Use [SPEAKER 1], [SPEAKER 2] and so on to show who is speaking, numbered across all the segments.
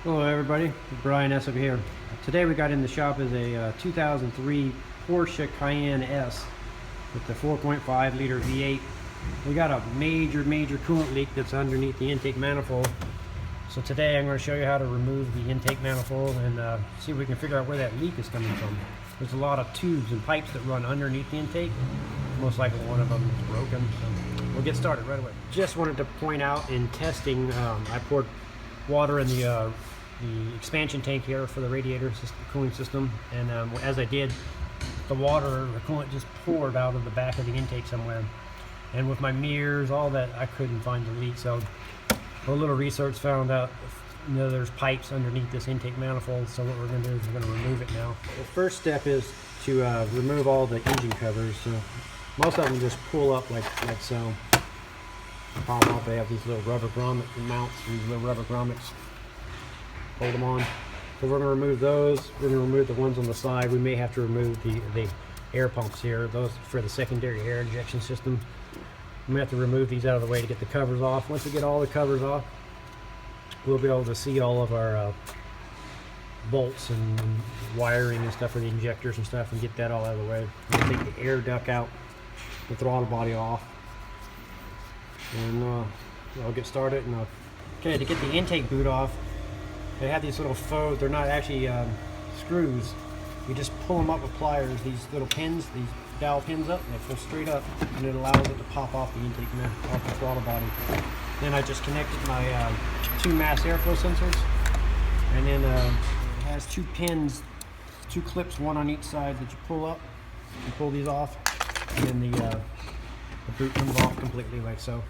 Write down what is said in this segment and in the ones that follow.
[SPEAKER 1] Hello everybody, Brian S. over here. Today we got in the shop is a 2003 Porsche Cayenne S with the 4.5 liter V8. We got a major coolant leak that's underneath the intake manifold. So today I'm going to show you how to remove the intake manifold and see if we can figure out where that leak is coming from. There's a lot of tubes and pipes that run underneath the intake. Most likely one of them is broken. So we'll get started right away. Just wanted to point out in testing, I poured water in the expansion tank here for the radiator system, cooling system, and as I did, the coolant just poured out of the back of the intake somewhere, and with my mirrors, all that, I couldn't find the leak. So a little research found out there's pipes underneath this intake manifold. So what we're going to do is we're going to remove it now. The first step is to remove all the engine covers. So most of them just pull up like so. Pop off. They have these little rubber grommet mounts, these little rubber grommets. Hold them on. So we're going to remove those. We're going to remove the ones on the side. We may have to remove the air pumps here. Those for the secondary air injection system. We may have to remove these out of the way to get the covers off. Once we get all the covers off, we'll be able to see all of our bolts and wiring and stuff for the injectors and stuff, and get that all out of the way. We'll take the air duct out, the throttle body off, and I'll get started. And okay, to get the intake boot off, they have these little faux, they're not actually screws. You just pull them up with pliers, these little pins, these dowel pins up, and they pull straight up, and it allows it to pop off the intake, off the throttle body. Then I just connected my two mass airflow sensors, and then it has two pins, two clips, one on each side that you pull up. You pull these off, and then the boot comes off completely like so.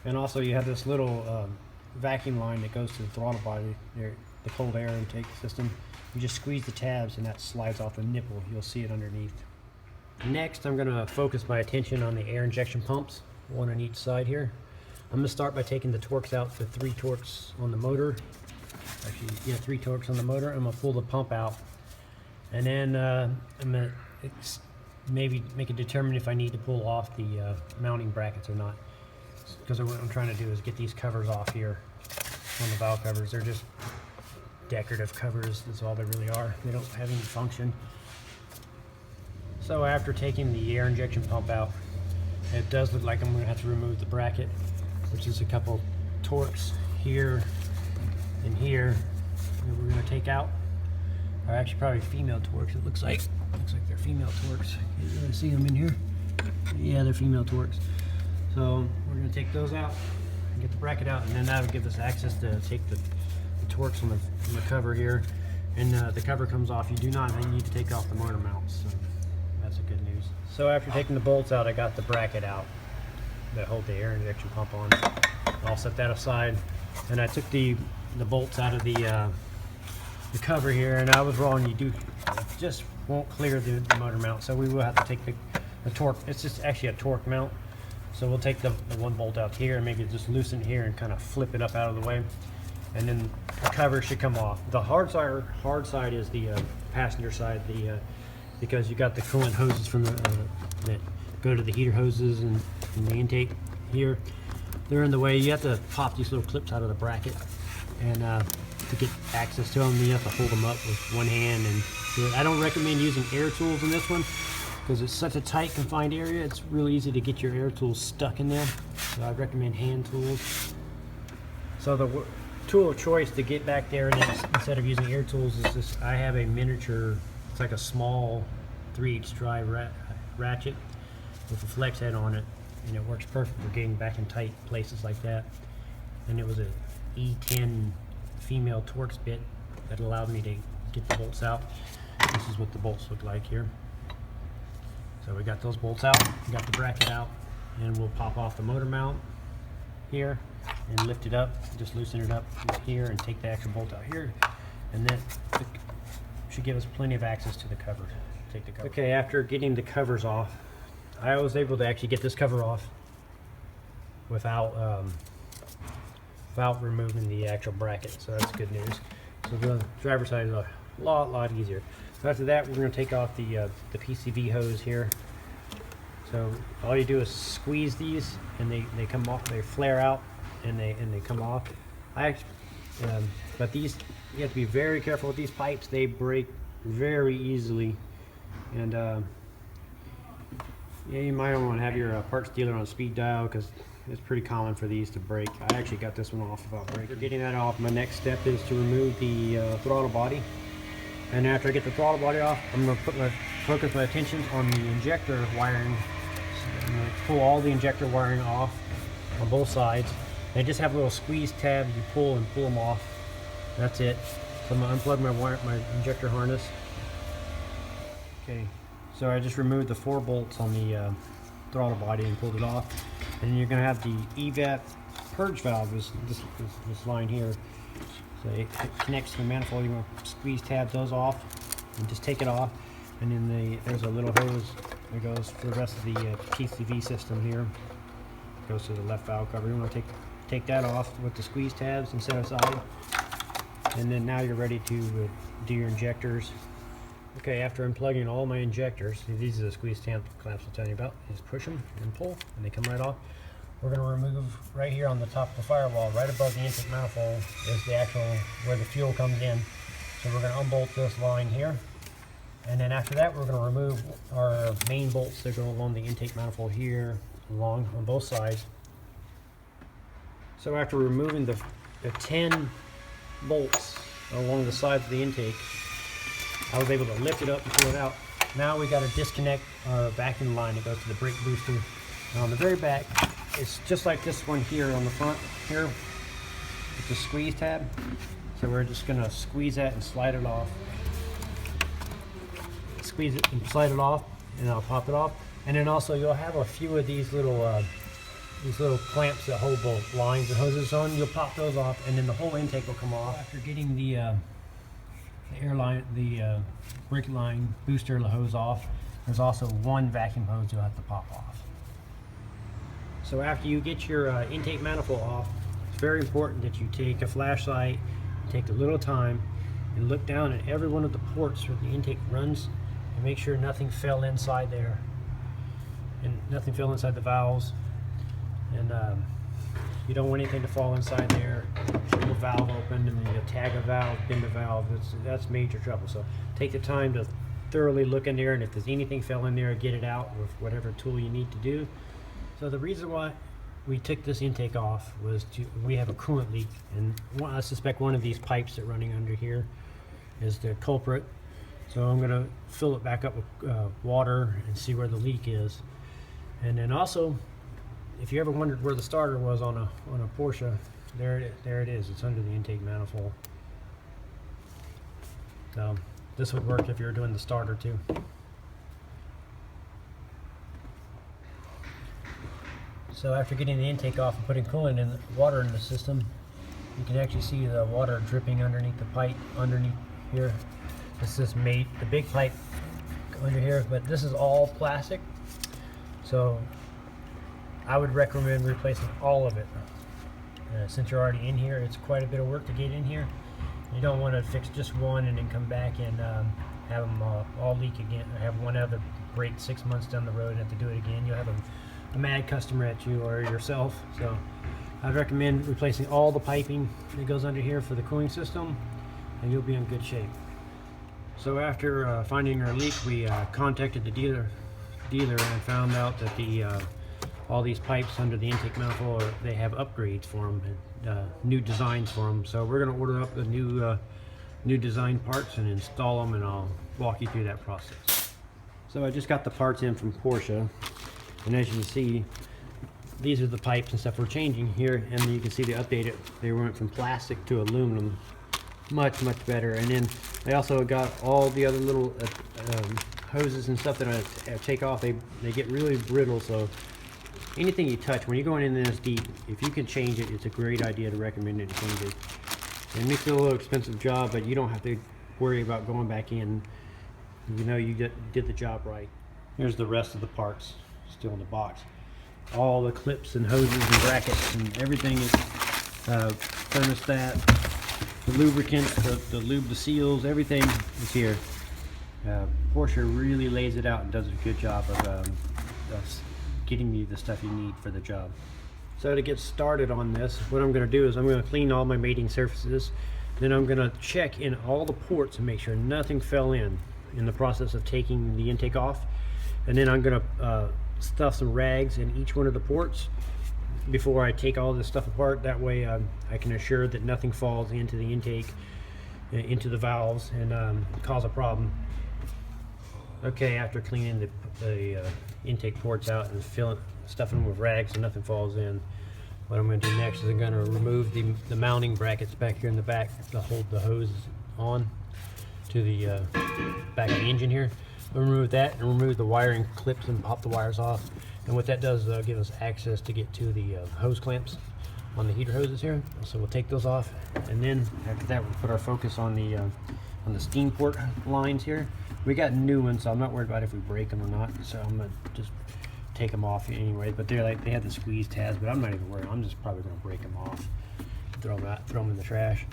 [SPEAKER 1] And also you have this little vacuum line that goes to the throttle body, the cold air intake system. You just squeeze the tabs and that slides off the nipple. You'll see it underneath. Next, I'm going to focus my attention on the air injection pumps, one on each side here. I'm going to start by taking the Torx out, the 3 Torx on the motor. Actually, yeah, 3 Torx on the motor. I'm going to pull the pump out. And then I'm going to maybe determine if I need to pull off the mounting brackets or not. Because what I'm trying to do is get these covers off here on the valve covers. They're just decorative covers, that's all they really are. They don't have any function. So after taking the air injection pump out, it does look like I'm going to have to remove the bracket, which is a couple Torx here and here that we're going to take out. Or actually probably female Torx, it looks like. Looks like they're female Torx. You can really see them in here. Yeah, they're female Torx. So we're going to take those out and get the bracket out, and then that'll give us access to take the Torx on the cover here, and the cover comes off. You do not need to take off the motor mounts, so that's a good news. So after taking the bolts out, I got the bracket out that hold the air injection pump on. I'll set that aside, and I took the bolts out of the cover here, and I was wrong. It just won't clear the motor mount, so we will have to take the torque. It's just actually a torque mount. So we'll take the one bolt out here and maybe just loosen here and kind of flip it up out of the way, and then the cover should come off. The hard side is the passenger side, because you got the coolant hoses from that go to the heater hoses and the intake here. They're in the way. You have to pop these little clips out of the bracket, and to get access to them, you have to hold them up with one hand. And I don't recommend using air tools in this one, because it's such a tight, confined area. It's really easy to get your air tools stuck in there. So I recommend hand tools. So the tool of choice to get back there instead of using air tools is this. I have a miniature, it's like a small 3/8 drive ratchet with a flex head on it, and it works perfect for getting back in tight places like that. And it was a E10 female Torx bit that allowed me to get the bolts out. This is what the bolts look like here. So we got those bolts out, we got the bracket out, and we'll pop off the motor mount here and lift it up, just loosen it up here and take the actual bolt out here, and then it should give us plenty of access to the cover. Take the cover. Okay, after getting the covers off, I was able to actually get this cover off without removing the actual bracket, so that's good news. So the driver's side is a lot easier. So after that, we're going to take off the PCV hose here. So all you do is squeeze these, and they come off. They flare out, and they come off. But these, you have to be very careful with these pipes. They break very easily, and yeah, you might want to have your parts dealer on speed dial, because it's pretty common for these to break. I actually got this one off without breaking. After getting that off, my next step is to remove the throttle body. And after I get the throttle body off, I'm going to focus my attention on the injector wiring. So I'm going to pull all the injector wiring off on both sides. They just have a little squeeze tab you pull them off. That's it. So I'm going to unplug my injector harness. Okay, so I just removed the 4 bolts on the throttle body and pulled it off. And you're going to have the EVAP purge valve, this line here. So it connects to the manifold. You want to squeeze tab those off and just take it off. And then there's a little hose that goes for the rest of the PCV system here. It goes to the left valve cover. You want to take that off with the squeeze tabs and set aside. And then now you're ready to do your injectors. Okay, after unplugging all my injectors, these are the squeeze clamps I'll tell you about. Just push them and pull, and they come right off. We're going to remove right here on the top of the firewall, right above the intake manifold, is the actual where the fuel comes in. So we're going to unbolt this line here, and then after that, we're going to remove our main bolts that go along the intake manifold here, along on both sides. So after removing the 10 bolts along the sides of the intake, I was able to lift it up and pull it out. Now we got to disconnect our vacuum line that goes to the brake booster. And on the very back, it's just like this one here on the front here with the squeeze tab. So we're just going to squeeze that and slide it off. Squeeze it and slide it off, and I'll pop it off. And then also you'll have a few of these little clamps that hold both lines and hoses on. You'll pop those off, and then the whole intake will come off. After getting the brake line booster hose off, there's also one vacuum hose you'll have to pop off. So after you get your intake manifold off, it's very important that you take a flashlight, take a little time, and look down at every one of the ports where the intake runs, and make sure nothing fell inside there, and nothing fell inside the valves. And you don't want anything to fall inside there. Pull a valve open, and then you tag a valve, bend a valve. That's major trouble. So take the time to thoroughly look in there, and if there's anything fell in there, get it out with whatever tool you need to do. So the reason why we took this intake off was we have a coolant leak, and I suspect one of these pipes that are running under here is the culprit. So I'm going to fill it back up with water and see where the leak is. And then also, if you ever wondered where the starter was on a Porsche, there it is. It's under the intake manifold. So this would work if you're doing the starter too. So after getting the intake off and putting coolant in, water in the system, you can actually see the water dripping underneath the pipe underneath here. This is the big pipe under here, but this is all plastic. So I would recommend replacing all of it. Since you're already in here, it's quite a bit of work to get in here. You don't want to fix just one and then come back and have them all leak again, or have one other break 6 months down the road and have to do it again. You'll have a mad customer at you or yourself. So I'd recommend replacing all the piping that goes under here for the cooling system, and you'll be in good shape. So after finding our leak, we contacted the dealer and found out that all these pipes under the intake manifold, they have upgrades for them, new designs for them. So we're going to order up the new design parts and install them, and I'll walk you through that process. So I just got the parts in from Porsche, and as you can see, these are the pipes and stuff we're changing here, and you can see they updated. They went from plastic to aluminum, much better. And then they also got all the other little hoses and stuff that I take off. They get really brittle, so anything you touch, when you're going in this deep, if you can change it, it's a great idea to recommend it to change it. It makes it a little expensive job, but you don't have to worry about going back in. You know you did the job right. Here's the rest of the parts still in the box. All the clips and hoses and brackets and everything is thermostat, the lubricants, the lube, the seals, everything is here. Porsche really lays it out and does a good job of of getting you the stuff you need for the job. So to get started on this, what I'm going to do is I'm going to clean all my mating surfaces. Then I'm going to check in all the ports and make sure nothing fell in the process of taking the intake off. And then I'm going to stuff some rags in each one of the ports before I take all this stuff apart. That way I can assure that nothing falls into the intake, into the valves, and cause a problem. Okay, after cleaning the intake ports out and stuffing them with rags so nothing falls in, what I'm going to do next is I'm going to remove the mounting brackets back here in the back to hold the hose on to the back of the engine here. I'll remove that and remove the wiring clips and pop the wires off. And what that does is give us access to get to the hose clamps on the heater hoses here. So we'll take those off, and then after that we'll put our focus on the steam port lines here. We got new ones, so I'm not worried about if we break them or not. So I'm gonna just take them off anyway. But they're like, they have the squeeze tabs, but I'm not even worried. I'm just probably gonna break them off, throw them in the trash.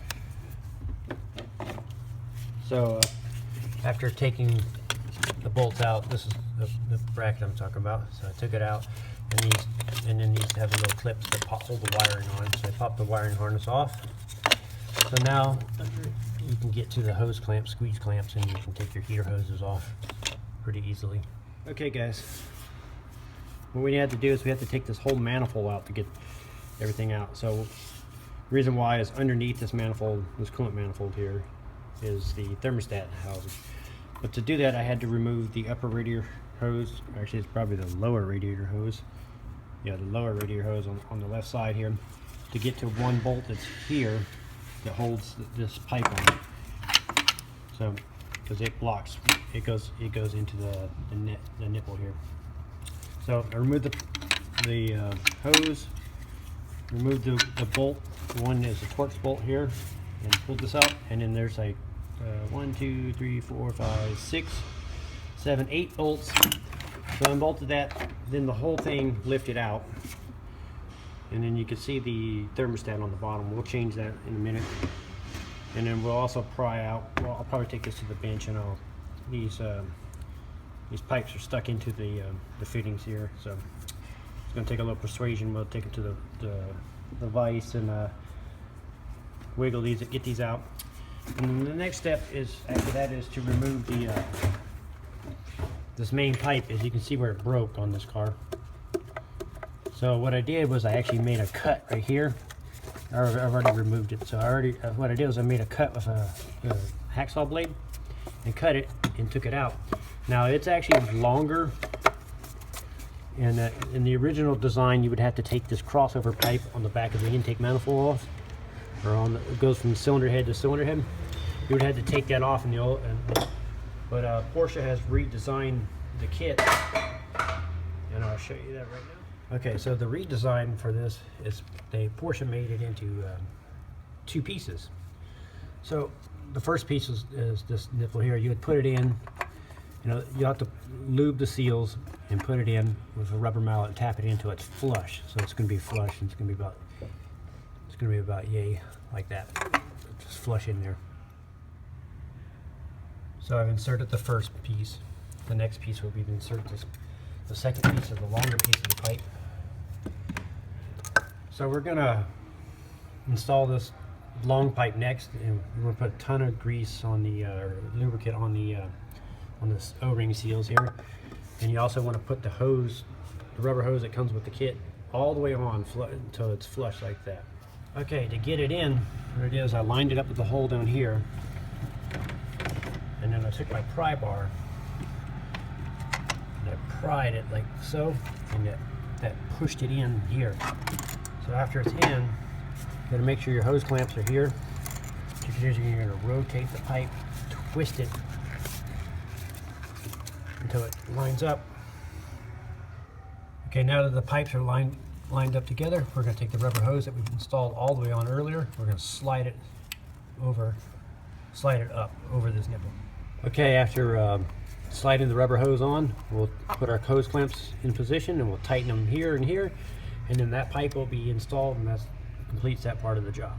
[SPEAKER 1] So after taking the bolts out, this is the bracket I'm talking about. So I took it out, and then these have the little clips that hold the wiring on. So I pop the wiring harness off. So now you can get to the hose clamps, squeeze clamps, and you can take your heater hoses off pretty easily. Okay guys, what we have to do is we have to take this whole manifold out to get everything out. So the reason why is underneath this manifold, this coolant manifold here, is the thermostat housing. But to do that, I had to remove the upper radiator hose. Actually, it's probably the lower radiator hose. Yeah, the lower radiator hose on the left side here, to get to one bolt that's here that holds this pipe on. So, because it blocks, it goes into the nipple here. So I removed the hose, removed the bolt. One is a Torx bolt here, and pulled this out, and then there's like 1, 2, 3, 4, 5, 6, 7, 8 bolts. So I unbolted that, then the whole thing lifted out, and then you can see the thermostat on the bottom. We'll change that in a minute, and then we'll also pry out. Well, I'll probably take this to the bench, and these pipes are stuck into the fittings here, so it's going to take a little persuasion. We'll take it to the vise and wiggle these, get these out. And then the next step is, after that, is to remove this main pipe. As you can see where it broke on this car. So what I did was I actually made a cut right here. I've already removed it. So what I did was I made a cut with a hacksaw blade and cut it and took it out. Now it's actually longer. And in the original design, you would have to take this crossover pipe on the back of the intake manifold off, or it goes from cylinder head to cylinder head. You would have to take that off in the old, but Porsche has redesigned the kit, and I'll show you that right now. Okay, so the redesign for this is Porsche made it into 2 pieces. So the first piece is this nipple here. You would put it in. You have to lube the seals and put it in with a rubber mallet and tap it in until it's flush. So it's going to be flush, and it's going to be about yay, like that. Just flush in there. So I've inserted the first piece. The next piece will be to insert the second piece of the longer piece of the pipe. So we're going to install this long pipe next, and we're going to put a ton of grease on the lubricant on the O-ring seals here. And you also want to put the rubber hose that comes with the kit, all the way on until it's flush like that. Okay, to get it in, what it is, I lined it up with the hole down here, and then I took my pry bar and I pried it like so, and that pushed it in here. So after it's in, you got to make sure your hose clamps are here. You're going to rotate the pipe, twist it until it lines up. Okay, now that the pipes are lined up together, we're going to take the rubber hose that we've installed all the way on earlier. We're going to slide it up over this nipple. Okay, after sliding the rubber hose on, we'll put our hose clamps in position, and we'll tighten them here and here, and then that pipe will be installed, and that completes that part of the job.